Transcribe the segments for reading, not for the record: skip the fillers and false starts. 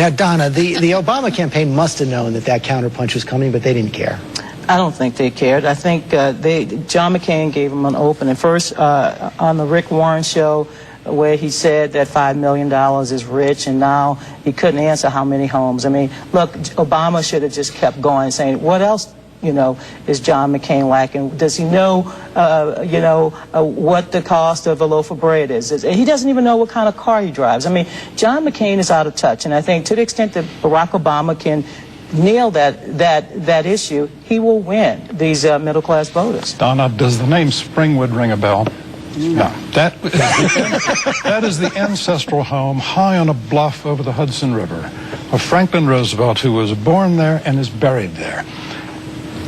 Now, Donna, the Obama campaign must have known that that counterpunch was coming, but they didn't care. I don't think they cared. I think John McCain gave them an opening. First, on the Rick Warren show, where he said that $5 million is rich, and now he couldn't answer how many homes. I mean, look, Obama should have just kept going, saying, what else, is John McCain lacking? Does he know, what the cost of a loaf of bread is? He doesn't even know what kind of car he drives. I mean, John McCain is out of touch, and I think to the extent that Barack Obama can nail that issue, he will win these middle-class voters. Donna, does the name Springwood ring a bell? No. That is the ancestral home high on a bluff over the Hudson River of Franklin Roosevelt, who was born there and is buried there.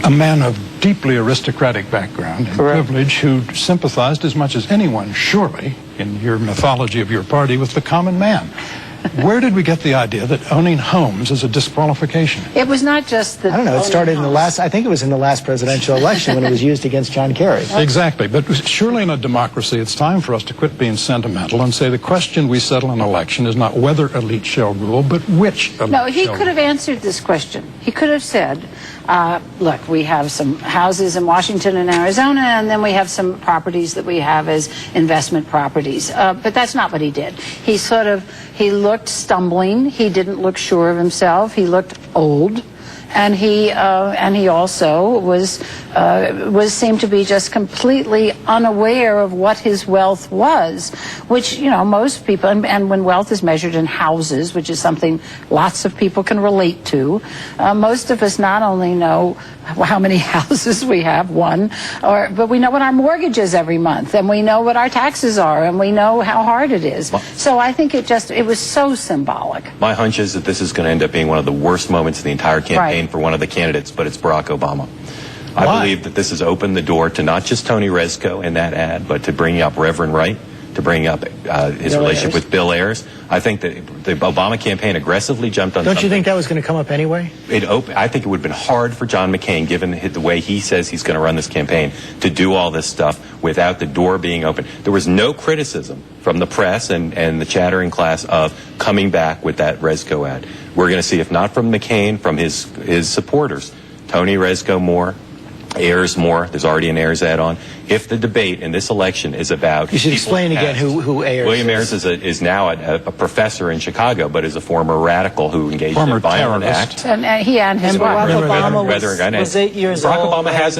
A man of deeply aristocratic background and privilege who sympathized as much as anyone, surely, in your mythology of your party, with the common man. Where did we get the idea that owning homes is a disqualification? It was not just the... I don't know. It started in the last... I think it was in the last presidential election when it was used against John Kerry. Exactly. But surely in a democracy, it's time for us to quit being sentimental and say the question we settle in an election is not whether elite shall rule, but which elite shall rule. No, he could have answered this question. He could have said, look, we have some houses in Washington and Arizona, and then we have some properties that we have as investment properties. But that's not what he did. He looked stumbling. He didn't look sure of himself. He looked old. And he also seemed to be just completely unaware of what his wealth was, which, most people, and when wealth is measured in houses, which is something lots of people can relate to, most of us not only know how many houses we have, but we know what our mortgage is every month, and we know what our taxes are, and we know how hard it is. So I think it was so symbolic. My hunch is that this is going to end up being one of the worst moments of the entire campaign for one of the candidates, but it's Barack Obama. I believe that this has opened the door to not just Tony Rezko in that ad, but to bringing up Reverend Wright, to bring up his relationship with Bill Ayers. I think that the Obama campaign aggressively jumped on Don't you think that was going to come up anyway? I think it would have been hard for John McCain, given the way he says he's going to run this campaign, to do all this stuff without the door being open. There was no criticism from the press and the chattering class of coming back with that Rezko ad. We're going to see, if not from McCain, from his supporters, Tony Rezko more, Ayers more. There's already an Ayers ad on. If the debate in this election is about... You should explain again who Ayers is. William Ayers is now a professor in Chicago, but is a former radical who engaged in a violent act. And he and his Barack Obama was 8 years old. Barack Obama has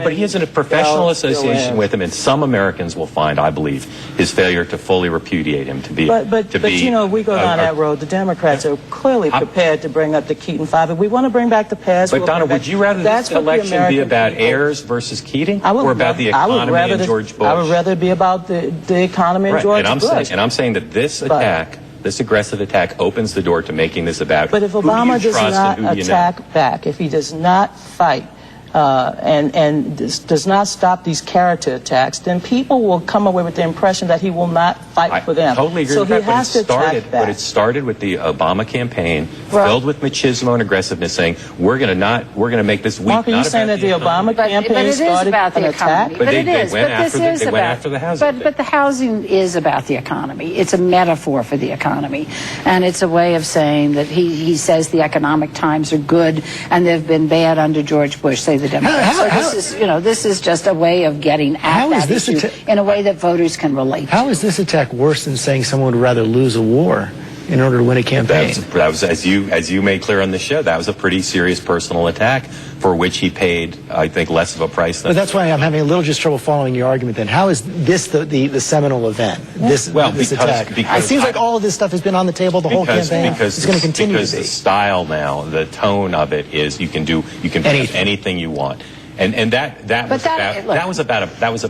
but he has a professional association with him, and some Americans will find, I believe, his failure to fully repudiate him to be... But we go down that road. The Democrats are clearly prepared to bring up the Keaton Five. If we want to bring back the past... But Donna, would you rather this election be about Ayers versus Keating, or about the economy and George Bush? I would rather be about the economy and George Bush. And I'm saying that this attack, this aggressive attack, opens the door to making this about But if Obama does not attack back, if he does not fight, and does not stop these character attacks, then people will come away with the impression that he will not fight for them. I totally agree with that, but it started with the Obama campaign, filled with machismo and aggressiveness, saying we're going to make this week. Mark, are you saying that the Obama campaign started an attack? But it is. They went after the housing. But the housing is about the economy. It's a metaphor for the economy, and it's a way of saying that he says the economic times are good and they've been bad under George Bush. Say the Democrats. This is just a way of getting at that issue in a way that voters can relate to. How is this attack worse than saying someone would rather lose a war in order to win a campaign? That was as you made clear on the show, that was a pretty serious personal attack for which he paid, I think, less of a price than... But that's why I'm having a little just trouble following your argument then. How is this the seminal event, this attack? It seems like all of this stuff has been on the table the whole campaign. It's going to continue to be. Because the style now, the tone of it is you can put anything you want. And that was about a policy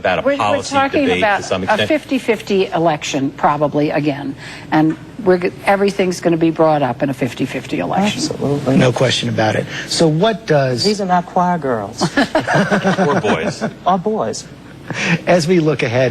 debate to some extent. A 50-50 election probably again, and everything's going to be brought up in a 50-50 election. Absolutely, no question about it. So what does... These are not choir girls. Or boys. Or boys. As we look ahead